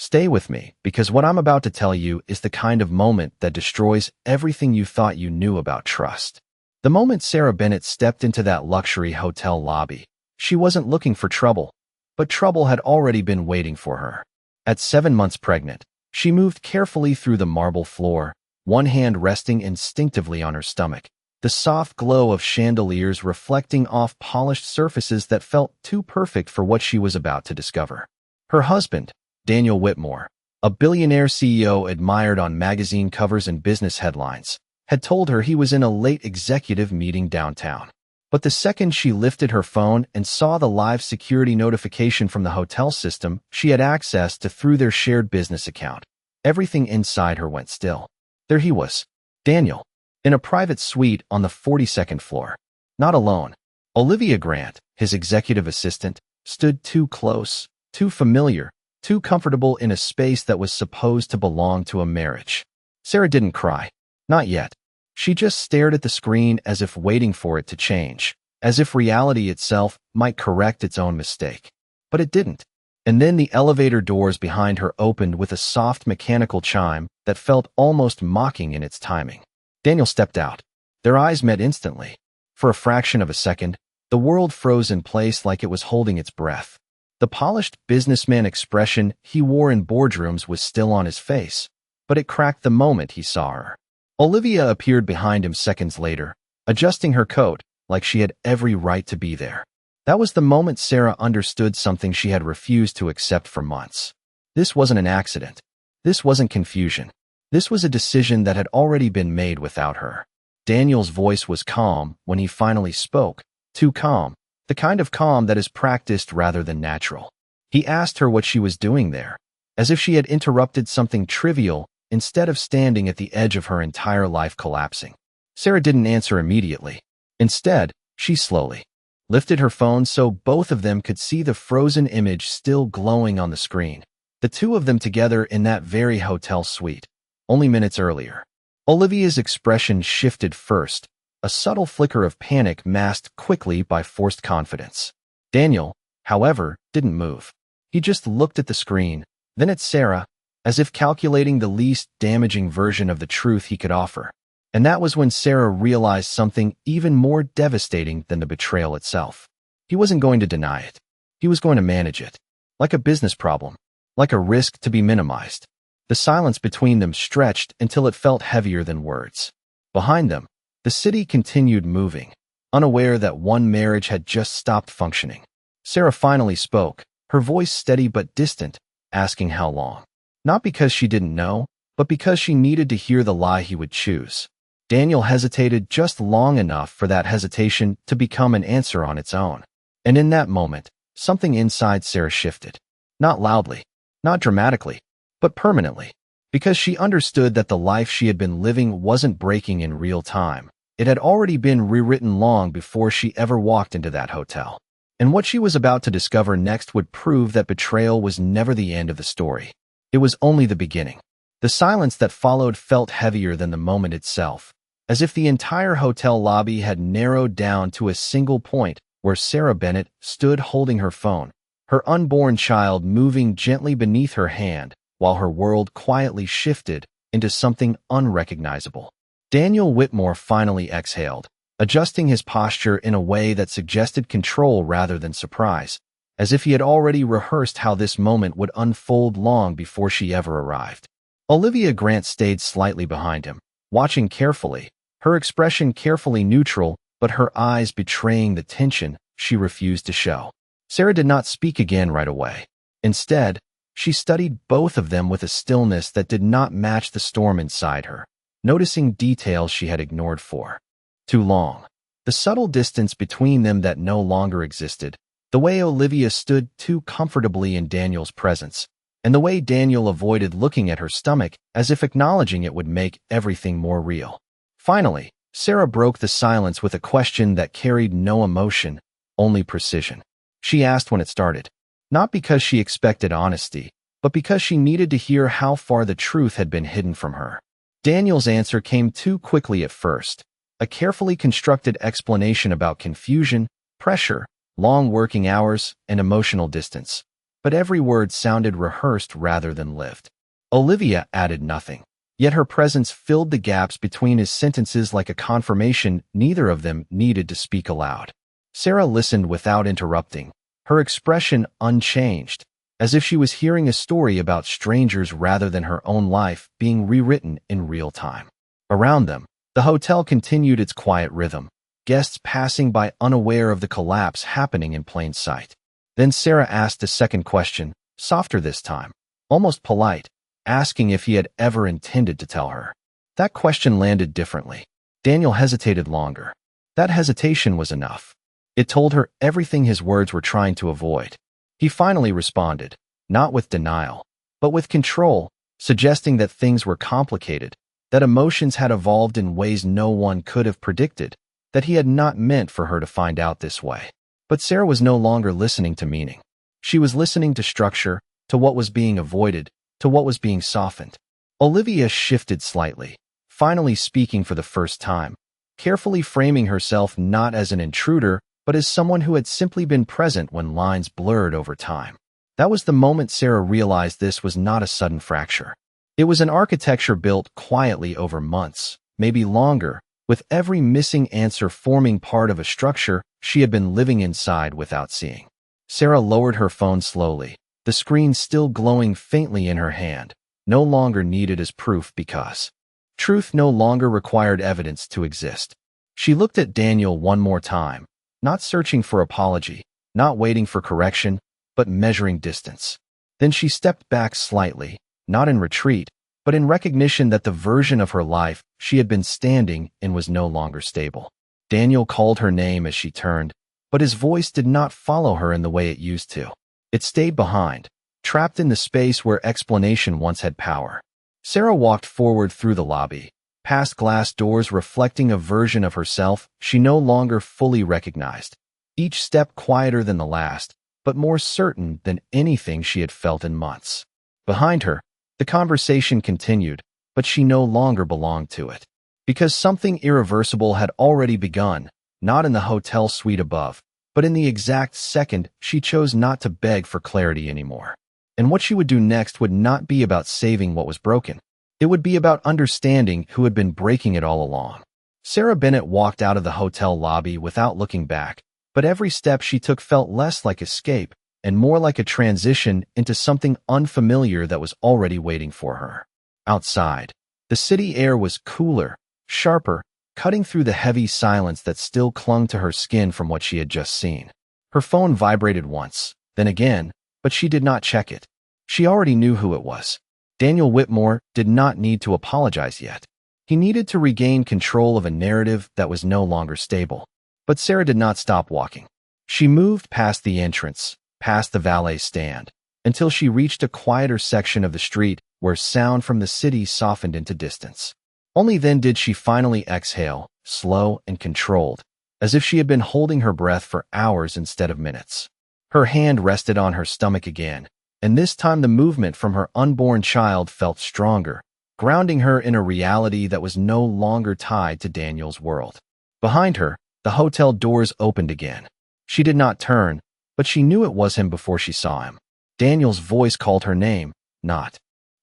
Stay with me, because what I'm about to tell you is the kind of moment that destroys everything you thought you knew about trust. The moment Sarah Bennett stepped into that luxury hotel lobby, she wasn't looking for trouble, but trouble had already been waiting for her. At 7 months pregnant, she moved carefully through the marble floor, one hand resting instinctively on her stomach, the soft glow of chandeliers reflecting off polished surfaces that felt too perfect for what she was about to discover. Her husband, Daniel Whitmore, a billionaire CEO admired on magazine covers and business headlines, had told her he was in a late executive meeting downtown. But the second she lifted her phone and saw the live security notification from the hotel system she had access to through their shared business account, everything inside her went still. There he was, Daniel, in a private suite on the 42nd floor. Not alone. Olivia Grant, his executive assistant, stood too close, too familiar, too comfortable in a space that was supposed to belong to a marriage. Sarah didn't cry. Not yet. She just stared at the screen as if waiting for it to change, as if reality itself might correct its own mistake. But it didn't. And then the elevator doors behind her opened with a soft mechanical chime that felt almost mocking in its timing. Daniel stepped out. Their eyes met instantly. For a fraction of a second, the world froze in place like it was holding its breath. The polished businessman expression he wore in boardrooms was still on his face, but it cracked the moment he saw her. Olivia appeared behind him seconds later, adjusting her coat like she had every right to be there. That was the moment Sarah understood something she had refused to accept for months. This wasn't an accident. This wasn't confusion. This was a decision that had already been made without her. Daniel's voice was calm when he finally spoke, too calm, the kind of calm that is practiced rather than natural. He asked her what she was doing there, as if she had interrupted something trivial instead of standing at the edge of her entire life collapsing. Sarah didn't answer immediately. Instead, she slowly lifted her phone so both of them could see the frozen image still glowing on the screen, the two of them together in that very hotel suite. Only minutes earlier. Olivia's expression shifted first, a subtle flicker of panic masked quickly by forced confidence. Daniel, however, didn't move. He just looked at the screen, then at Sarah, as if calculating the least damaging version of the truth he could offer. And that was when Sarah realized something even more devastating than the betrayal itself. He wasn't going to deny it. He was going to manage it. Like a business problem. Like a risk to be minimized. The silence between them stretched until it felt heavier than words. Behind them, the city continued moving, unaware that one marriage had just stopped functioning. Sarah finally spoke, her voice steady but distant, asking how long. Not because she didn't know, but because she needed to hear the lie he would choose. Daniel hesitated just long enough for that hesitation to become an answer on its own. And in that moment, something inside Sarah shifted. Not loudly, not dramatically, but permanently. Because she understood that the life she had been living wasn't breaking in real time. It had already been rewritten long before she ever walked into that hotel. And what she was about to discover next would prove that betrayal was never the end of the story. It was only the beginning. The silence that followed felt heavier than the moment itself, as if the entire hotel lobby had narrowed down to a single point where Sarah Bennett stood holding her phone, her unborn child moving gently beneath her hand, while her world quietly shifted into something unrecognizable. Daniel Whitmore finally exhaled, adjusting his posture in a way that suggested control rather than surprise, as if he had already rehearsed how this moment would unfold long before she ever arrived. Olivia Grant stayed slightly behind him, watching carefully, her expression carefully neutral, but her eyes betraying the tension she refused to show. Sarah did not speak again right away. Instead, she studied both of them with a stillness that did not match the storm inside her, noticing details she had ignored for too long. The subtle distance between them that no longer existed, the way Olivia stood too comfortably in Daniel's presence, and the way Daniel avoided looking at her stomach as if acknowledging it would make everything more real. Finally, Sarah broke the silence with a question that carried no emotion, only precision. She asked when it started. Not because she expected honesty, but because she needed to hear how far the truth had been hidden from her. Daniel's answer came too quickly at first, a carefully constructed explanation about confusion, pressure, long working hours, and emotional distance. but every word sounded rehearsed rather than lived. Olivia added nothing, yet her presence filled the gaps between his sentences like a confirmation neither of them needed to speak aloud. Sarah listened without interrupting, her expression unchanged, as if she was hearing a story about strangers rather than her own life being rewritten in real time. Around them, the hotel continued its quiet rhythm, guests passing by unaware of the collapse happening in plain sight. Then Sarah asked a second question, softer this time, almost polite, asking if he had ever intended to tell her. That question landed differently. Daniel hesitated longer. That hesitation was enough. It told her everything his words were trying to avoid. He finally responded, not with denial, but with control, suggesting that things were complicated, that emotions had evolved in ways no one could have predicted, that he had not meant for her to find out this way. But Sarah was no longer listening to meaning. She was listening to structure, to what was being avoided, to what was being softened. Olivia shifted slightly, finally speaking for the first time, carefully framing herself not as an intruder, but as someone who had simply been present when lines blurred over time. That was the moment Sarah realized this was not a sudden fracture. It was an architecture built quietly over months, maybe longer, with every missing answer forming part of a structure she had been living inside without seeing. Sarah lowered her phone slowly, the screen still glowing faintly in her hand, no longer needed as proof because truth no longer required evidence to exist. She looked at Daniel one more time, not searching for apology, not waiting for correction, but measuring distance. Then she stepped back slightly, not in retreat, but in recognition that the version of her life she had been standing in was no longer stable. Daniel called her name as she turned, but his voice did not follow her in the way it used to. It stayed behind, trapped in the space where explanation once had power. Sarah walked forward through the lobby, past glass doors reflecting a version of herself she no longer fully recognized, each step quieter than the last, but more certain than anything she had felt in months. Behind her, the conversation continued, but she no longer belonged to it. Because something irreversible had already begun, not in the hotel suite above, but in the exact second she chose not to beg for clarity anymore. And what she would do next would not be about saving what was broken. It would be about understanding who had been breaking it all along. Sarah Bennett walked out of the hotel lobby without looking back, but every step she took felt less like escape and more like a transition into something unfamiliar that was already waiting for her. Outside, the city air was cooler, sharper, cutting through the heavy silence that still clung to her skin from what she had just seen. Her phone vibrated once, then again, but she did not check it. She already knew who it was. Daniel Whitmore did not need to apologize yet. He needed to regain control of a narrative that was no longer stable. But Sarah did not stop walking. She moved past the entrance, past the valet stand, until she reached a quieter section of the street where sound from the city softened into distance. Only then did she finally exhale, slow and controlled, as if she had been holding her breath for hours instead of minutes. Her hand rested on her stomach again, and this time the movement from her unborn child felt stronger, grounding her in a reality that was no longer tied to Daniel's world. Behind her, the hotel doors opened again. She did not turn, but she knew it was him before she saw him. Daniel's voice called her name, not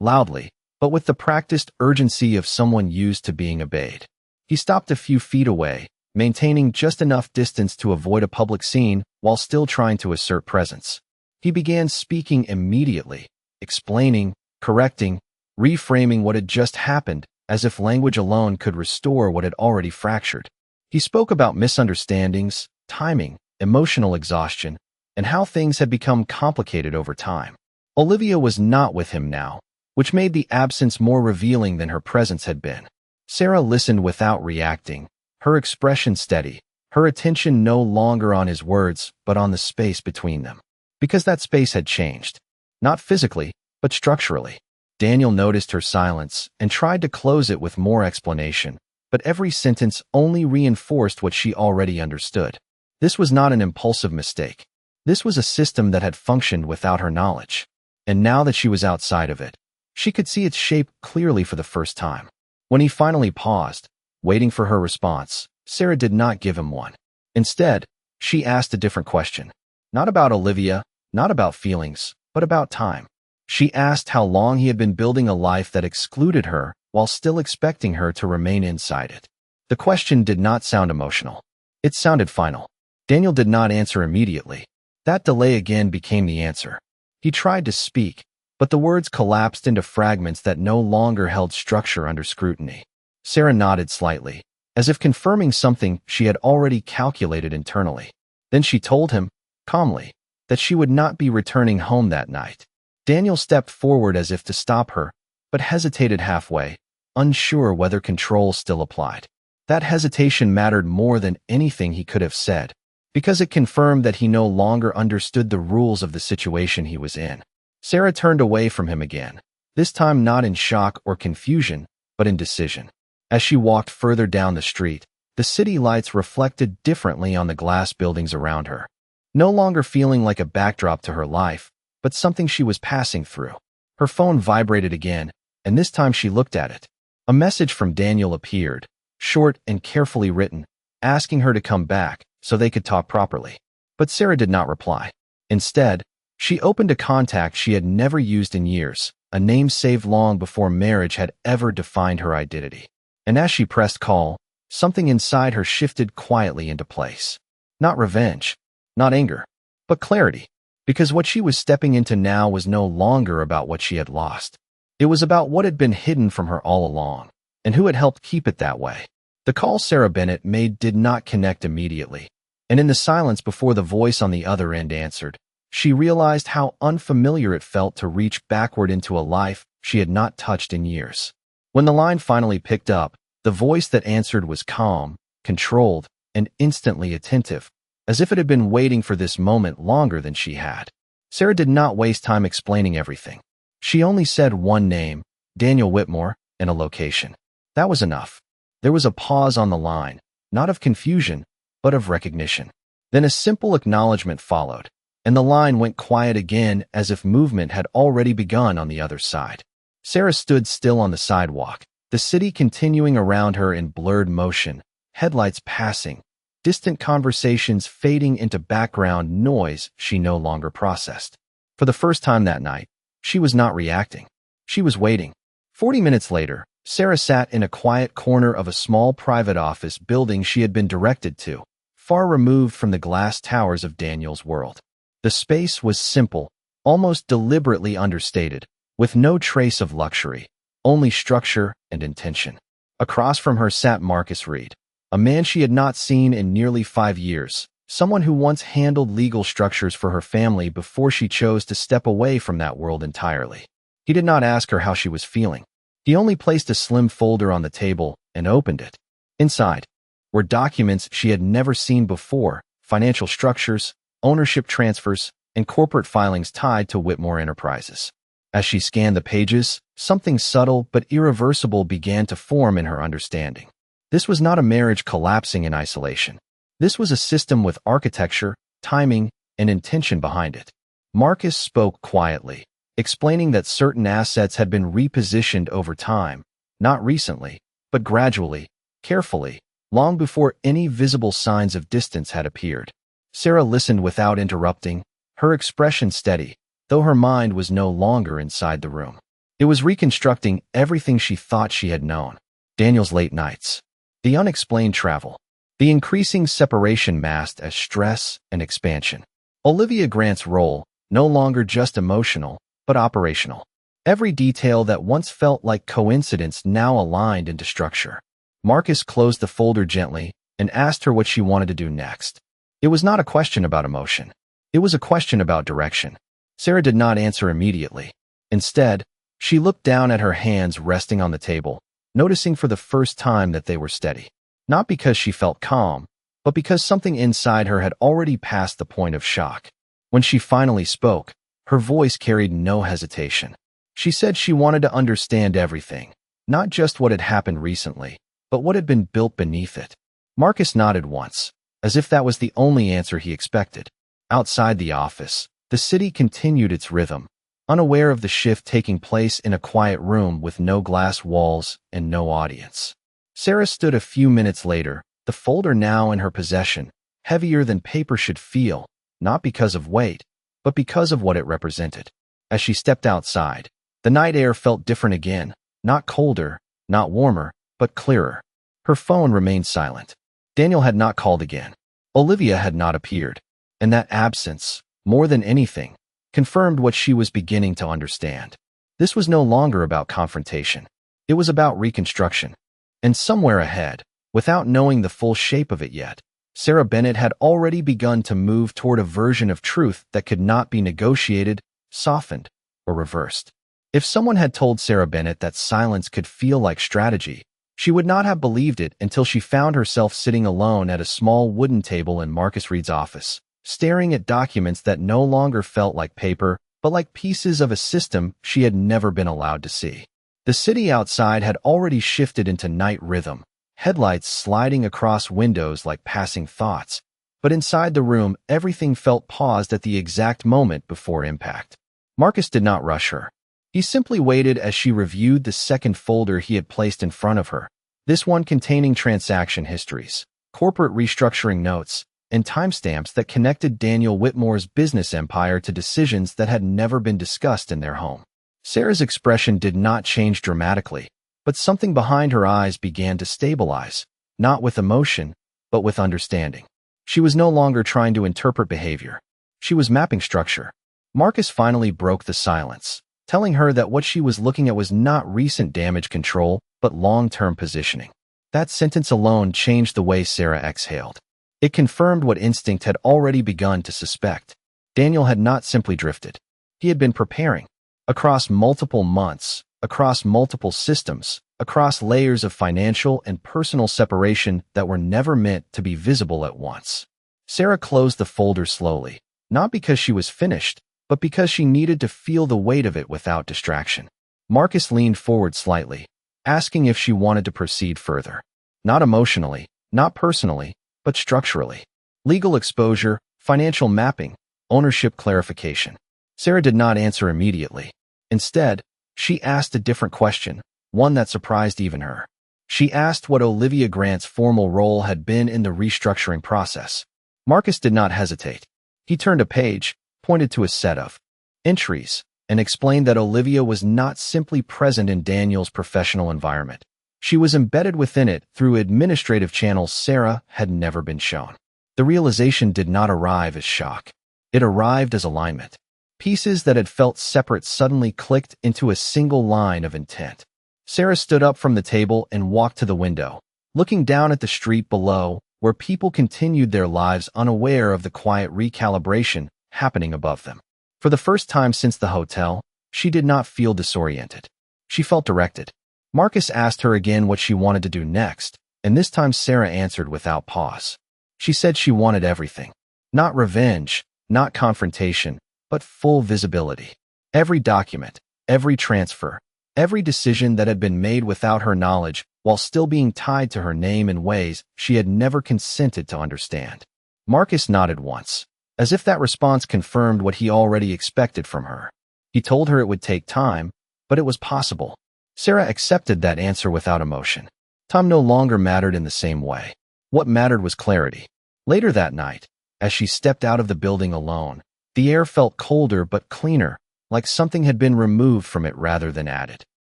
loudly, but with the practiced urgency of someone used to being obeyed. He stopped a few feet away, maintaining just enough distance to avoid a public scene while still trying to assert presence. He began speaking immediately, explaining, correcting, reframing what had just happened, as if language alone could restore what had already fractured. He spoke about misunderstandings, timing, emotional exhaustion, and how things had become complicated over time. Olivia was not with him now, which made the absence more revealing than her presence had been. Sarah listened without reacting, her expression steady, her attention no longer on his words but on the space between them. Because that space had changed. Not physically, but structurally. Daniel noticed her silence and tried to close it with more explanation, but every sentence only reinforced what she already understood. This was not an impulsive mistake. This was a system that had functioned without her knowledge. And now that she was outside of it, she could see its shape clearly for the first time. When he finally paused, waiting for her response, Sarah did not give him one. Instead, she asked a different question. Not about Olivia, not about feelings, but about time. She asked how long he had been building a life that excluded her while still expecting her to remain inside it. The question did not sound emotional. It sounded final. Daniel did not answer immediately. That delay again became the answer. He tried to speak, but the words collapsed into fragments that no longer held structure under scrutiny. Sarah nodded slightly, as if confirming something she had already calculated internally. Then she told him, calmly, that she would not be returning home that night. Daniel stepped forward as if to stop her, but hesitated halfway, unsure whether control still applied. That hesitation mattered more than anything he could have said, because it confirmed that he no longer understood the rules of the situation he was in. Sarah turned away from him again, this time not in shock or confusion, but in decision. As she walked further down the street, the city lights reflected differently on the glass buildings around her, no longer feeling like a backdrop to her life, but something she was passing through. Her phone vibrated again, and this time she looked at it. A message from Daniel appeared, short and carefully written, asking her to come back so they could talk properly. But Sarah did not reply. Instead, she opened a contact she had never used in years, a name saved long before marriage had ever defined her identity. And as she pressed call, something inside her shifted quietly into place. Not revenge, not anger, but clarity. Because what she was stepping into now was no longer about what she had lost. It was about what had been hidden from her all along, and who had helped keep it that way. The call Sarah Bennett made did not connect immediately, and in the silence before the voice on the other end answered, she realized how unfamiliar it felt to reach backward into a life she had not touched in years. When the line finally picked up, the voice that answered was calm, controlled, and instantly attentive, as if it had been waiting for this moment longer than she had. Sarah did not waste time explaining everything. She only said one name, Daniel Whitmore, and a location. That was enough. There was a pause on the line, not of confusion, but of recognition. Then a simple acknowledgement followed, and the line went quiet again as if movement had already begun on the other side. Sarah stood still on the sidewalk, the city continuing around her in blurred motion, headlights passing, distant conversations fading into background noise she no longer processed. For the first time that night, she was not reacting. She was waiting. 40 minutes later, Sarah sat in a quiet corner of a small private office building she had been directed to, far removed from the glass towers of Daniel's world. The space was simple, almost deliberately understated, with no trace of luxury, only structure and intention. Across from her sat Marcus Reed, a man she had not seen in nearly 5 years, someone who once handled legal structures for her family before she chose to step away from that world entirely. He did not ask her how she was feeling. He only placed a slim folder on the table and opened it. Inside were documents she had never seen before, financial structures, ownership transfers, and corporate filings tied to Whitmore Enterprises. As she scanned the pages, something subtle but irreversible began to form in her understanding. This was not a marriage collapsing in isolation. This was a system with architecture, timing, and intention behind it. Marcus spoke quietly, explaining that certain assets had been repositioned over time, not recently, but gradually, carefully, long before any visible signs of distance had appeared. Sarah listened without interrupting, her expression steady, though her mind was no longer inside the room. It was reconstructing everything she thought she had known. Daniel's late nights, the unexplained travel, the increasing separation masked as stress and expansion. Olivia Grant's role, no longer just emotional, but operational. Every detail that once felt like coincidence now aligned into structure. Marcus closed the folder gently and asked her what she wanted to do next. It was not a question about emotion. It was a question about direction. Sarah did not answer immediately. Instead, she looked down at her hands resting on the table, noticing for the first time that they were steady. Not because she felt calm, but because something inside her had already passed the point of shock. When she finally spoke, her voice carried no hesitation. She said she wanted to understand everything, not just what had happened recently, but what had been built beneath it. Marcus nodded once, as if that was the only answer he expected. Outside the office, the city continued its rhythm, unaware of the shift taking place in a quiet room with no glass walls and no audience. Sarah stood a few minutes later, the folder now in her possession, heavier than paper should feel, not because of weight, but because of what it represented. As she stepped outside, the night air felt different again, not colder, not warmer, but clearer. Her phone remained silent. Daniel had not called again. Olivia had not appeared. And that absence, more than anything, confirmed what she was beginning to understand. This was no longer about confrontation. It was about reconstruction. And somewhere ahead, without knowing the full shape of it yet, Sarah Bennett had already begun to move toward a version of truth that could not be negotiated, softened, or reversed. If someone had told Sarah Bennett that silence could feel like strategy, she would not have believed it until she found herself sitting alone at a small wooden table in Marcus Reed's office, staring at documents that no longer felt like paper, but like pieces of a system she had never been allowed to see. The city outside had already shifted into night rhythm, headlights sliding across windows like passing thoughts, but inside the room everything felt paused at the exact moment before impact. Marcus did not rush her. He simply waited as she reviewed the second folder he had placed in front of her, this one containing transaction histories, corporate restructuring notes, and timestamps that connected Daniel Whitmore's business empire to decisions that had never been discussed in their home. Sarah's expression did not change dramatically, but something behind her eyes began to stabilize, not with emotion, but with understanding. She was no longer trying to interpret behavior. She was mapping structure. Marcus finally broke the silence, telling her that what she was looking at was not recent damage control, but long-term positioning. That sentence alone changed the way Sarah exhaled. It confirmed what instinct had already begun to suspect. Daniel had not simply drifted. He had been preparing. Across multiple months, across multiple systems, across layers of financial and personal separation that were never meant to be visible at once. Sarah closed the folder slowly, not because she was finished, but because she needed to feel the weight of it without distraction. Marcus leaned forward slightly, asking if she wanted to proceed further. Not emotionally, not personally, but structurally. Legal exposure, financial mapping, ownership clarification. Sarah did not answer immediately. Instead, she asked a different question, one that surprised even her. She asked what Olivia Grant's formal role had been in the restructuring process. Marcus did not hesitate. He turned a page, pointed to a set of entries, and explained that Olivia was not simply present in Daniel's professional environment. She was embedded within it through administrative channels Sarah had never been shown. The realization did not arrive as shock. It arrived as alignment. Pieces that had felt separate suddenly clicked into a single line of intent. Sarah stood up from the table and walked to the window, looking down at the street below, where people continued their lives unaware of the quiet recalibration happening above them. For the first time since the hotel, she did not feel disoriented. She felt directed. Marcus asked her again what she wanted to do next, and this time Sarah answered without pause. She said she wanted everything. Not revenge, not confrontation, but full visibility. Every document, every transfer, every decision that had been made without her knowledge while still being tied to her name in ways she had never consented to understand. Marcus nodded once, as if that response confirmed what he already expected from her. He told her it would take time, but it was possible. Sarah accepted that answer without emotion. Time no longer mattered in the same way. What mattered was clarity. Later that night, as she stepped out of the building alone, the air felt colder but cleaner, like something had been removed from it rather than added.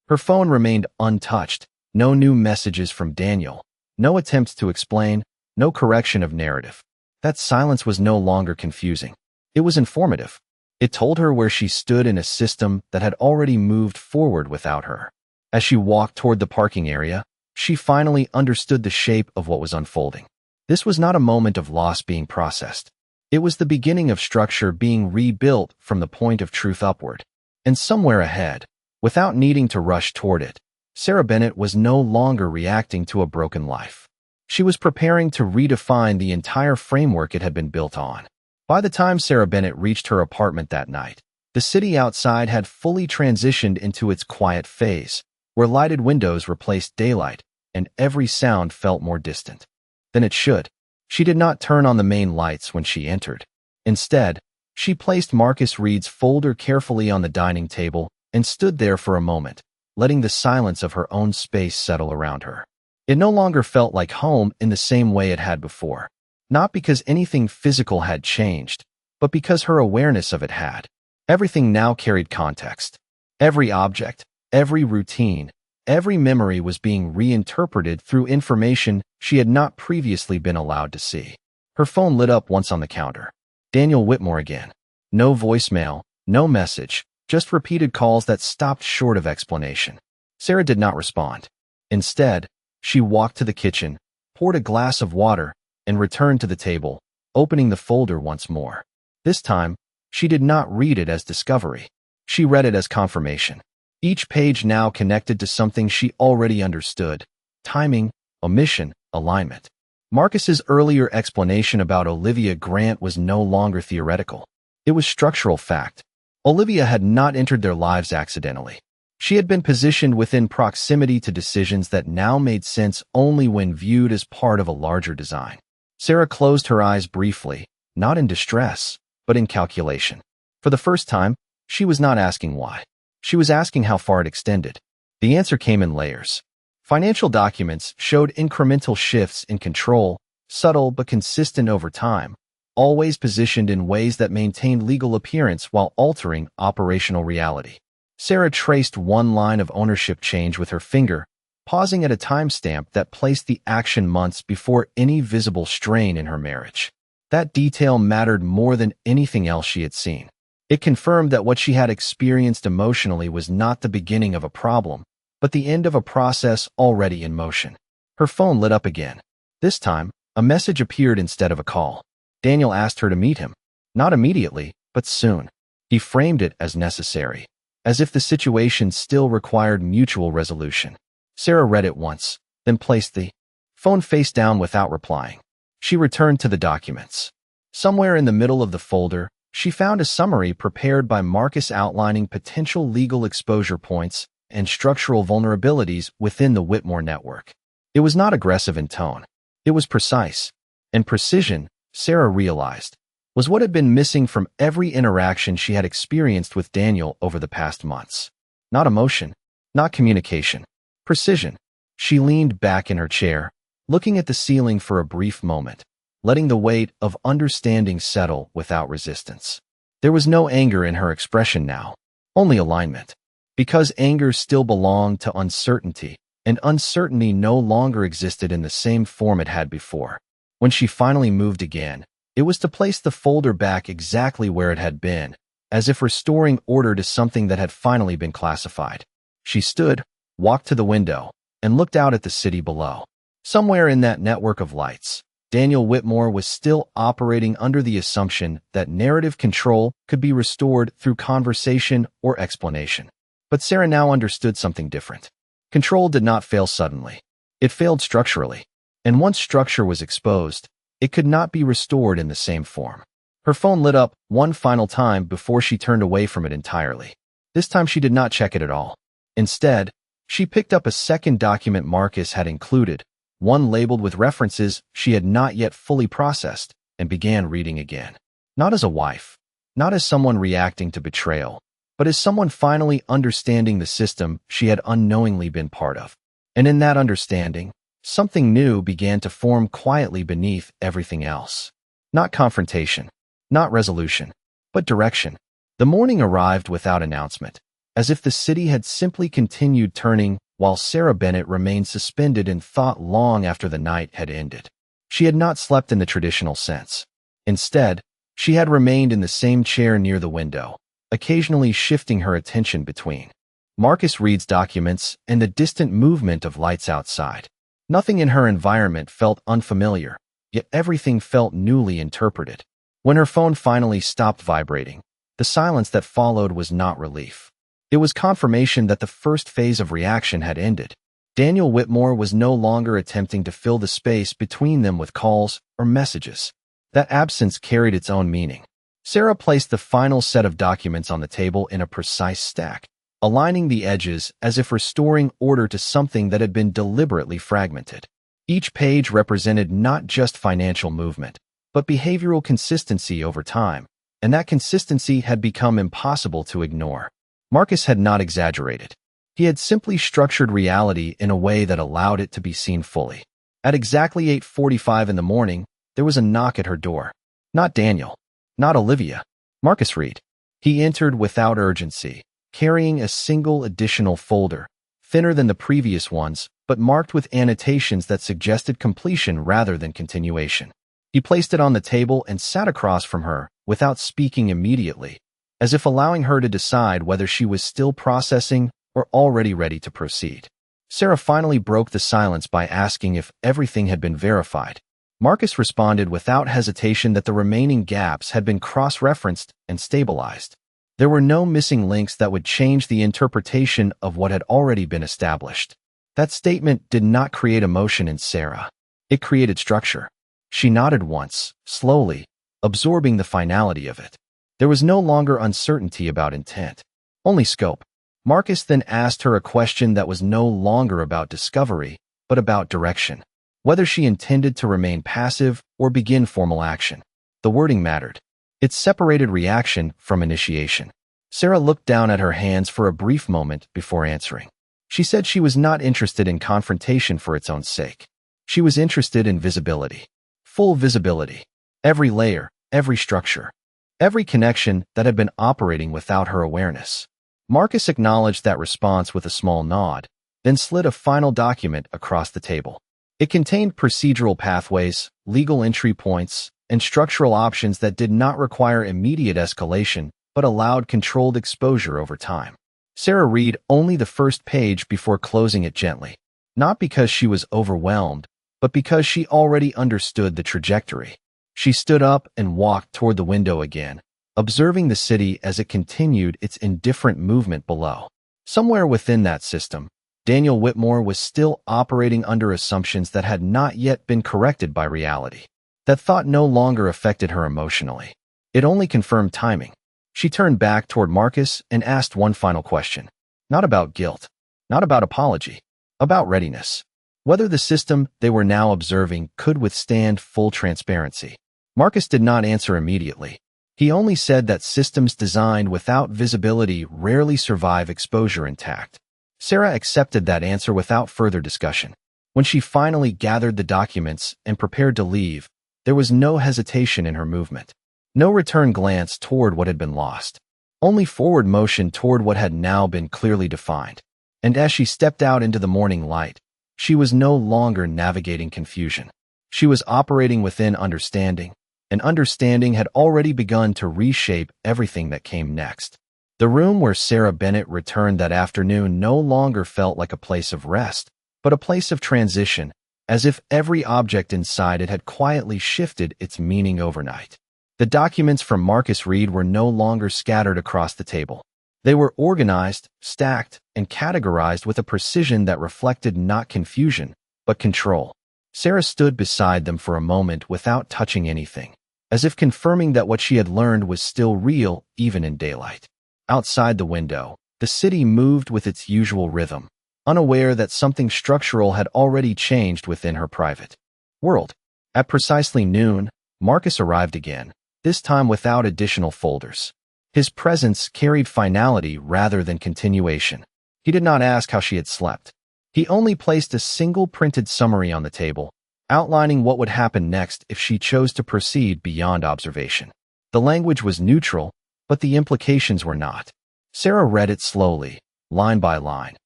Her phone remained untouched, no new messages from Daniel, no attempts to explain, no correction of narrative. That silence was no longer confusing. It was informative. It told her where she stood in a system that had already moved forward without her. As she walked toward the parking area, she finally understood the shape of what was unfolding. This was not a moment of loss being processed. It was the beginning of structure being rebuilt from the point of truth upward. And somewhere ahead, without needing to rush toward it, Sarah Bennett was no longer reacting to a broken life. She was preparing to redefine the entire framework it had been built on. By the time Sarah Bennett reached her apartment that night, the city outside had fully transitioned into its quiet phase, where lighted windows replaced daylight, and every sound felt more distant than it should. She did not turn on the main lights when she entered. Instead, she placed Marcus Reed's folder carefully on the dining table and stood there for a moment, letting the silence of her own space settle around her. It no longer felt like home in the same way it had before, not because anything physical had changed, but because her awareness of it had. Everything now carried context. Every object, every routine, every memory was being reinterpreted through information she had not previously been allowed to see. Her phone lit up once on the counter. Daniel Whitmore again. No voicemail, no message, just repeated calls that stopped short of explanation. Sarah did not respond. Instead, she walked to the kitchen, poured a glass of water, and returned to the table, opening the folder once more. This time, she did not read it as discovery. She read it as confirmation. Each page now connected to something she already understood: timing, omission, alignment. Marcus's earlier explanation about Olivia Grant was no longer theoretical. It was structural fact. Olivia had not entered their lives accidentally. She had been positioned within proximity to decisions that now made sense only when viewed as part of a larger design. Sarah closed her eyes briefly, not in distress, but in calculation. For the first time, she was not asking why. She was asking how far it extended. The answer came in layers. Financial documents showed incremental shifts in control, subtle but consistent over time, always positioned in ways that maintained legal appearance while altering operational reality. Sarah traced one line of ownership change with her finger, pausing at a timestamp that placed the action months before any visible strain in her marriage. That detail mattered more than anything else she had seen. It confirmed that what she had experienced emotionally was not the beginning of a problem, but the end of a process already in motion. Her phone lit up again. This time, a message appeared instead of a call. Daniel asked her to meet him. Not immediately, but soon. He framed it as necessary, as if the situation still required mutual resolution. Sarah read it once, then placed the phone face down without replying. She returned to the documents. Somewhere in the middle of the folder, she found a summary prepared by Marcus outlining potential legal exposure points and structural vulnerabilities within the Whitmore network. It was not aggressive in tone. It was precise. And precision, Sarah realized, was what had been missing from every interaction she had experienced with Daniel over the past months. Not emotion, not communication. Precision. She leaned back in her chair, looking at the ceiling for a brief moment, letting the weight of understanding settle without resistance. There was no anger in her expression now, only alignment. Because anger still belonged to uncertainty, and uncertainty no longer existed in the same form it had before. When she finally moved again, it was to place the folder back exactly where it had been, as if restoring order to something that had finally been classified. She stood, walked to the window, and looked out at the city below. Somewhere in that network of lights, Daniel Whitmore was still operating under the assumption that narrative control could be restored through conversation or explanation. But Sarah now understood something different. Control did not fail suddenly. It failed structurally. And once structure was exposed, it could not be restored in the same form. Her phone lit up one final time before she turned away from it entirely. This time she did not check it at all. Instead, she picked up a second document Marcus had included, one labeled with references she had not yet fully processed, and began reading again. Not as a wife, not as someone reacting to betrayal, but as someone finally understanding the system she had unknowingly been part of. And in that understanding, something new began to form quietly beneath everything else. Not confrontation, not resolution, but direction. The morning arrived without announcement, as if the city had simply continued turning while Sarah Bennett remained suspended in thought long after the night had ended. She had not slept in the traditional sense. Instead, she had remained in the same chair near the window, occasionally shifting her attention between Marcus reads documents and the distant movement of lights outside. Nothing in her environment felt unfamiliar, yet everything felt newly interpreted. When her phone finally stopped vibrating, the silence that followed was not relief. It was confirmation that the first phase of reaction had ended. Daniel Whitmore was no longer attempting to fill the space between them with calls or messages. That absence carried its own meaning. Sarah placed the final set of documents on the table in a precise stack, aligning the edges as if restoring order to something that had been deliberately fragmented. Each page represented not just financial movement, but behavioral consistency over time, and that consistency had become impossible to ignore. Marcus had not exaggerated. He had simply structured reality in a way that allowed it to be seen fully. At exactly 8:45 in the morning, there was a knock at her door. Not Daniel. Not Olivia. Marcus read. He entered without urgency, carrying a single additional folder, thinner than the previous ones, but marked with annotations that suggested completion rather than continuation. He placed it on the table and sat across from her, without speaking immediately, as if allowing her to decide whether she was still processing or already ready to proceed. Sarah finally broke the silence by asking if everything had been verified. Marcus responded without hesitation that the remaining gaps had been cross-referenced and stabilized. There were no missing links that would change the interpretation of what had already been established. That statement did not create emotion in Sarah. It created structure. She nodded once, slowly, absorbing the finality of it. There was no longer uncertainty about intent, only scope. Marcus then asked her a question that was no longer about discovery, but about direction. Whether she intended to remain passive or begin formal action. The wording mattered. It separated reaction from initiation. Sarah looked down at her hands for a brief moment before answering. She said she was not interested in confrontation for its own sake. She was interested in visibility. Full visibility. Every layer, every structure, every connection that had been operating without her awareness. Marcus acknowledged that response with a small nod, then slid a final document across the table. It contained procedural pathways, legal entry points, and structural options that did not require immediate escalation but allowed controlled exposure over time. Sarah read only the first page before closing it gently, not because she was overwhelmed, but because she already understood the trajectory. She stood up and walked toward the window again, observing the city as it continued its indifferent movement below. Somewhere within that system, Daniel Whitmore was still operating under assumptions that had not yet been corrected by reality. That thought no longer affected her emotionally. It only confirmed timing. She turned back toward Marcus and asked one final question. Not about guilt, not about apology, about readiness. Whether the system they were now observing could withstand full transparency. Marcus did not answer immediately. He only said that systems designed without visibility rarely survive exposure intact. Sarah accepted that answer without further discussion. When she finally gathered the documents and prepared to leave, there was no hesitation in her movement. No return glance toward what had been lost. Only forward motion toward what had now been clearly defined. And as she stepped out into the morning light, she was no longer navigating confusion. She was operating within understanding, and understanding had already begun to reshape everything that came next. The room where Sarah Bennett returned that afternoon no longer felt like a place of rest, but a place of transition, as if every object inside it had quietly shifted its meaning overnight. The documents from Marcus Reed were no longer scattered across the table. They were organized, stacked, and categorized with a precision that reflected not confusion, but control. Sarah stood beside them for a moment without touching anything, as if confirming that what she had learned was still real even in daylight. Outside the window, the city moved with its usual rhythm, unaware that something structural had already changed within her private world. At precisely noon, Marcus arrived again, this time without additional folders. His presence carried finality rather than continuation. He did not ask how she had slept. He only placed a single printed summary on the table, outlining what would happen next if she chose to proceed beyond observation. The language was neutral, but the implications were not. Sarah read it slowly, line by line,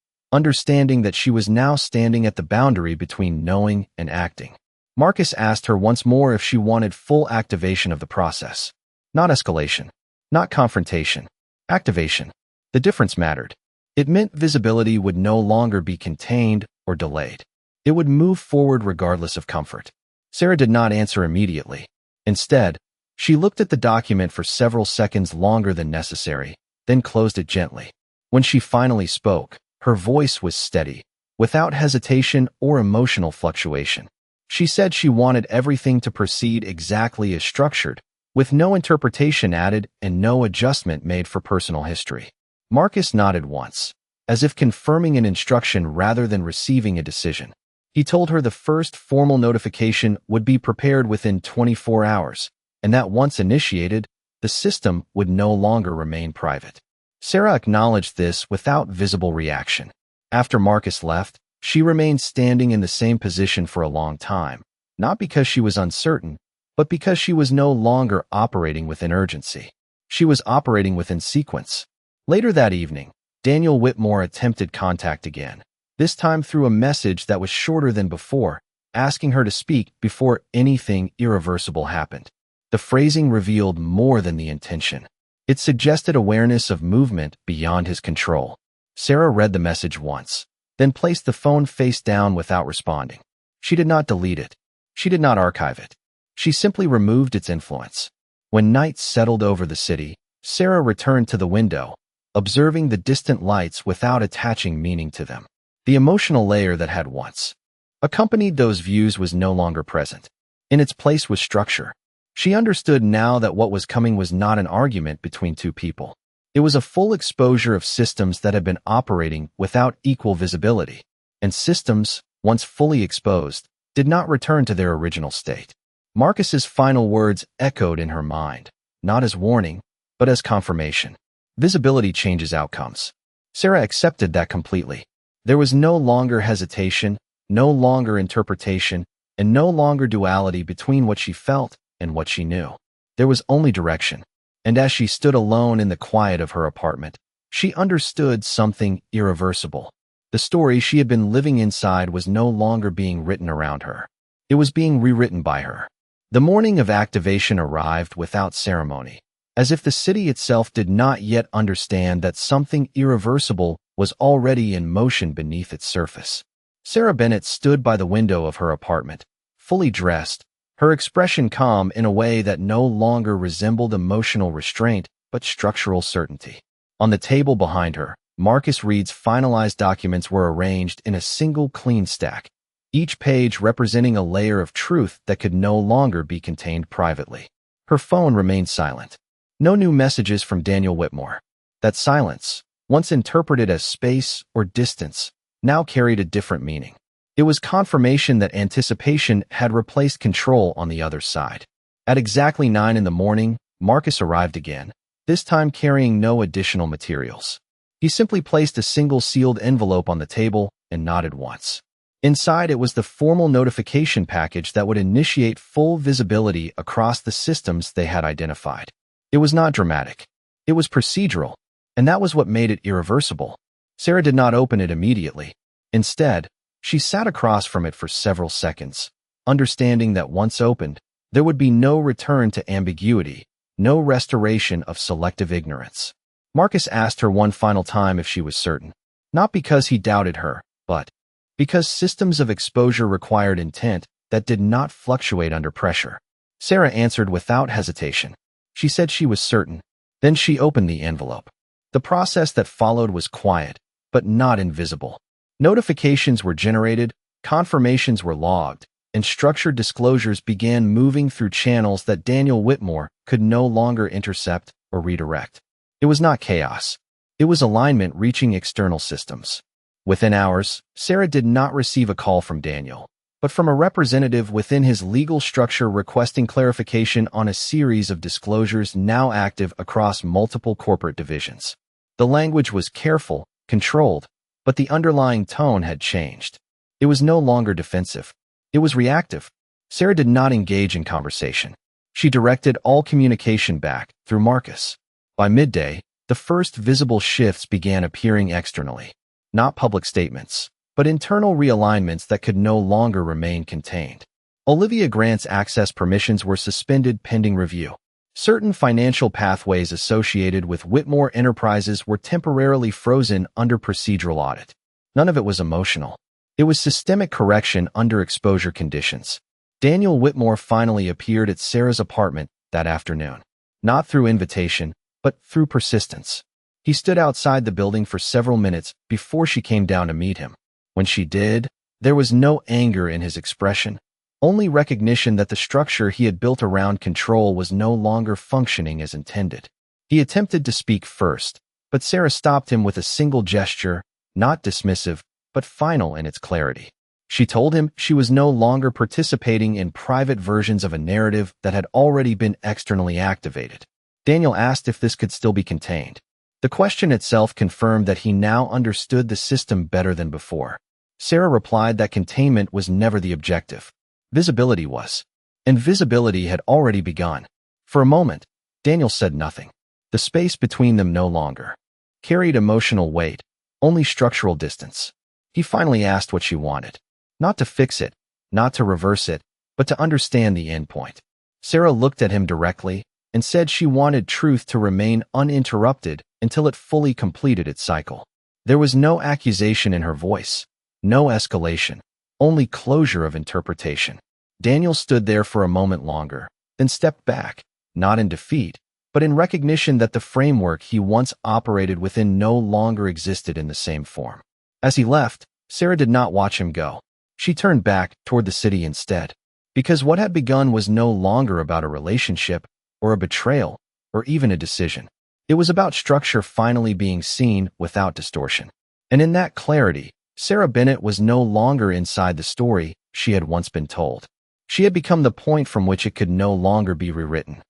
understanding that she was now standing at the boundary between knowing and acting. Marcus asked her once more if she wanted full activation of the process. Not escalation, not confrontation, activation. The difference mattered. It meant visibility would no longer be contained or delayed. It would move forward regardless of comfort. Sarah did not answer immediately. Instead, she looked at the document for several seconds longer than necessary, then closed it gently. When she finally spoke, her voice was steady, without hesitation or emotional fluctuation. She said she wanted everything to proceed exactly as structured, with no interpretation added and no adjustment made for personal history. Marcus nodded once, as if confirming an instruction rather than receiving a decision. He told her the first formal notification would be prepared within 24 hours, and that once initiated, the system would no longer remain private. Sarah acknowledged this without visible reaction. After Marcus left, she remained standing in the same position for a long time, not because she was uncertain, but because she was no longer operating within urgency. She was operating within sequence. Later that evening, Daniel Whitmore attempted contact again, this time through a message that was shorter than before, asking her to speak before anything irreversible happened. The phrasing revealed more than the intention. It suggested awareness of movement beyond his control. Sarah read the message once, then placed the phone face down without responding. She did not delete it. She did not archive it. She simply removed its influence. When night settled over the city, Sarah returned to the window, observing the distant lights without attaching meaning to them. The emotional layer that had once accompanied those views was no longer present. In its place was structure. She understood now that what was coming was not an argument between two people. It was a full exposure of systems that had been operating without equal visibility, and systems, once fully exposed, did not return to their original state. Marcus's final words echoed in her mind, not as warning, but as confirmation. Visibility changes outcomes. Sarah accepted that completely. There was no longer hesitation, no longer interpretation, and no longer duality between what she felt and what she knew. There was only direction. And as she stood alone in the quiet of her apartment, she understood something irreversible. The story she had been living inside was no longer being written around her. It was being rewritten by her. The morning of activation arrived without ceremony, as if the city itself did not yet understand that something irreversible was already in motion beneath its surface. Sarah Bennett stood by the window of her apartment, fully dressed, her expression calm in a way that no longer resembled emotional restraint but structural certainty. On the table behind her, Marcus Reed's finalized documents were arranged in a single clean stack, each page representing a layer of truth that could no longer be contained privately. Her phone remained silent. No new messages from Daniel Whitmore. That silence, once interpreted as space or distance, now carried a different meaning. It was confirmation that anticipation had replaced control on the other side. At exactly 9 in the morning, Marcus arrived again, this time carrying no additional materials. He simply placed a single sealed envelope on the table and nodded once. Inside it was the formal notification package that would initiate full visibility across the systems they had identified. It was not dramatic. It was procedural, and that was what made it irreversible. Sarah did not open it immediately. Instead, she sat across from it for several seconds, understanding that once opened, there would be no return to ambiguity, no restoration of selective ignorance. Marcus asked her one final time if she was certain, not because he doubted her, but because systems of exposure required intent that did not fluctuate under pressure. Sarah answered without hesitation. She said she was certain. Then she opened the envelope. The process that followed was quiet, but not invisible. Notifications were generated, confirmations were logged, and structured disclosures began moving through channels that Daniel Whitmore could no longer intercept or redirect. It was not chaos. It was alignment reaching external systems. Within hours, Sarah did not receive a call from Daniel, but from a representative within his legal structure requesting clarification on a series of disclosures now active across multiple corporate divisions. The language was careful, controlled, but the underlying tone had changed. It was no longer defensive. It was reactive. Sarah did not engage in conversation. She directed all communication back through Marcus. By midday, the first visible shifts began appearing externally. Not public statements, but internal realignments that could no longer remain contained. Olivia Grant's access permissions were suspended pending review. Certain financial pathways associated with Whitmore Enterprises were temporarily frozen under procedural audit. None of it was emotional. It was systemic correction under exposure conditions. Daniel Whitmore finally appeared at Sarah's apartment that afternoon. Not through invitation, but through persistence. He stood outside the building for several minutes before she came down to meet him. When she did, there was no anger in his expression, only recognition that the structure he had built around control was no longer functioning as intended. He attempted to speak first, but Sarah stopped him with a single gesture, not dismissive, but final in its clarity. She told him she was no longer participating in private versions of a narrative that had already been externally activated. Daniel asked if this could still be contained. The question itself confirmed that he now understood the system better than before. Sarah replied that containment was never the objective. Visibility was. And visibility had already begun. For a moment, Daniel said nothing. The space between them no longer carried emotional weight, only structural distance. He finally asked what she wanted. Not to fix it, not to reverse it, but to understand the endpoint. Sarah looked at him directly and said she wanted truth to remain uninterrupted until it fully completed its cycle. There was no accusation in her voice, no escalation, only closure of interpretation. Daniel stood there for a moment longer, then stepped back, not in defeat, but in recognition that the framework he once operated within no longer existed in the same form. As he left, Sarah did not watch him go. She turned back toward the city instead, because what had begun was no longer about a relationship, or a betrayal, or even a decision. It was about structure finally being seen without distortion. And in that clarity, Sarah Bennett was no longer inside the story she had once been told. She had become the point from which it could no longer be rewritten.